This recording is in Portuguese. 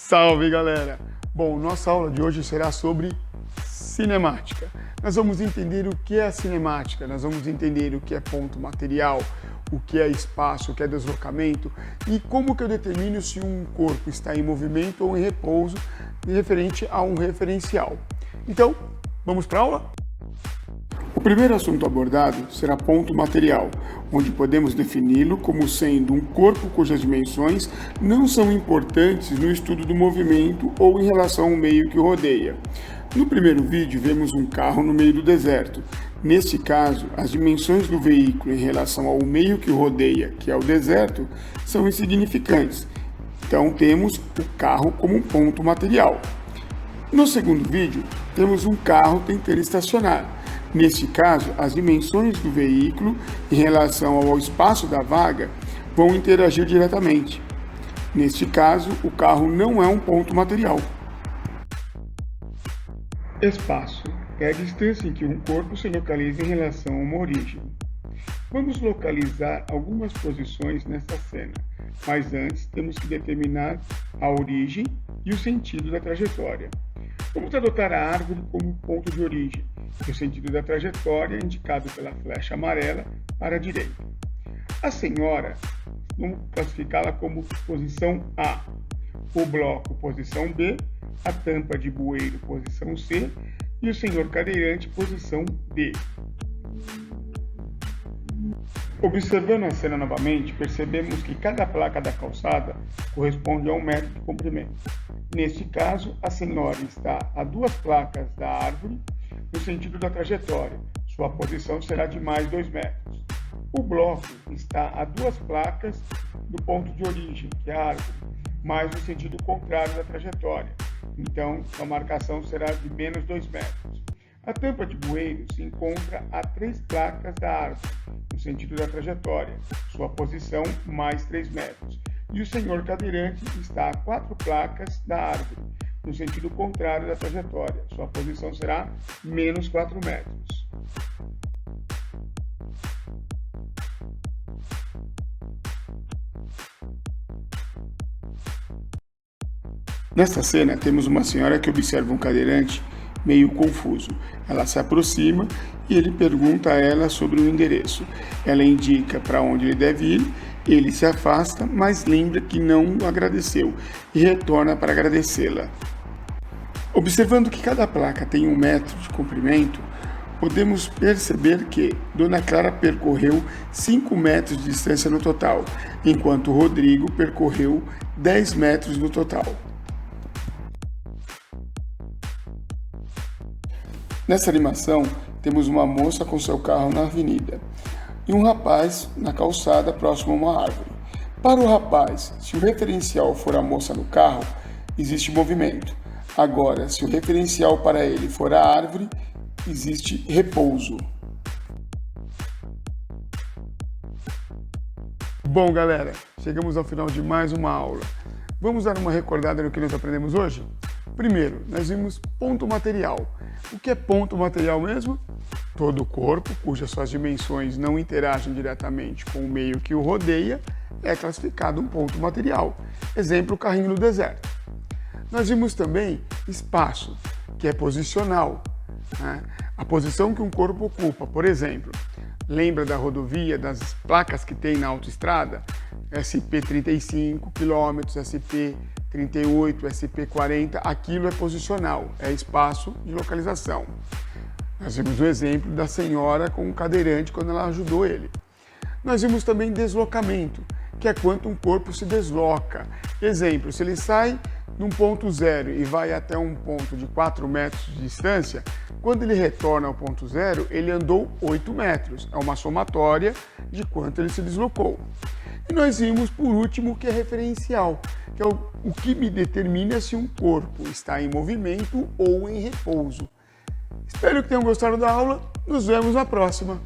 Salve, galera! Bom, nossa aula de hoje será sobre cinemática. Nós vamos entender o que é a cinemática, nós vamos entender o que é ponto material, o que é espaço, o que é deslocamento e como que eu determino se um corpo está em movimento ou em repouso referente a um referencial. Então, vamos para a aula? O primeiro assunto abordado será ponto material, onde podemos defini-lo como sendo um corpo cujas dimensões não são importantes no estudo do movimento ou em relação ao meio que o rodeia. No primeiro vídeo, vemos um carro no meio do deserto. Neste caso, as dimensões do veículo em relação ao meio que o rodeia, que é o deserto, são insignificantes. Então, temos o carro como um ponto material. No segundo vídeo, temos um carro tentando estacionar. Neste caso, as dimensões do veículo em relação ao espaço da vaga vão interagir diretamente. Neste caso, o carro não é um ponto material. Espaço é a distância em que um corpo se localiza em relação a uma origem. Vamos localizar algumas posições nesta cena, mas antes temos que determinar a origem e o sentido da trajetória. Vamos adotar a árvore como ponto de origem, e o sentido da trajetória indicado pela flecha amarela para a direita. A senhora, vamos classificá-la como posição A, o bloco posição B, a tampa de bueiro posição C e o senhor cadeirante posição D. Observando a cena novamente, percebemos que cada placa da calçada corresponde a 1 metro de comprimento. Neste caso, a senhora está a 2 placas da árvore no sentido da trajetória. Sua posição será de mais 2 metros. O bloco está a 2 placas do ponto de origem, que é a árvore, mais no sentido contrário da trajetória. Então, a marcação será de menos 2 metros. A tampa de bueiro se encontra a 3 placas da árvore, no sentido da trajetória, sua posição mais 3 metros. E o senhor cadeirante está a 4 placas da árvore, no sentido contrário da trajetória, sua posição será menos 4 metros. Nesta cena, temos uma senhora que observa um cadeirante meio confuso. Ela se aproxima e ele pergunta a ela sobre o endereço. Ela indica para onde ele deve ir, ele se afasta, mas lembra que não agradeceu e retorna para agradecê-la. Observando que cada placa tem 1 metro de comprimento, podemos perceber que Dona Clara percorreu 5 metros de distância no total, enquanto Rodrigo percorreu 10 metros no total. Nessa animação, temos uma moça com seu carro na avenida e um rapaz na calçada próximo a uma árvore. Para o rapaz, se o referencial for a moça no carro, existe movimento. Agora, se o referencial para ele for a árvore, existe repouso. Bom, galera, chegamos ao final de mais uma aula. Vamos dar uma recordada no que nós aprendemos hoje? Primeiro, nós vimos ponto material. O que é ponto material mesmo? Todo corpo, cujas suas dimensões não interagem diretamente com o meio que o rodeia, é classificado um ponto material. Exemplo, o carrinho no deserto. Nós vimos também espaço, que é posicional, né? A posição que um corpo ocupa, por exemplo, lembra da rodovia, das placas que tem na autoestrada? SP 35 km, SP 38, SP 40, aquilo é posicional, é espaço de localização. Nós vimos o exemplo da senhora com o cadeirante quando ela ajudou ele. Nós vimos também deslocamento, que é quanto um corpo se desloca. Exemplo, se ele sai num ponto zero e vai até um ponto de 4 metros de distância, quando ele retorna ao ponto zero, ele andou 8 metros. É uma somatória de quanto ele se deslocou. E nós vimos, por último, o que é referencial, que é o que me determina se um corpo está em movimento ou em repouso. Espero que tenham gostado da aula. Nos vemos na próxima.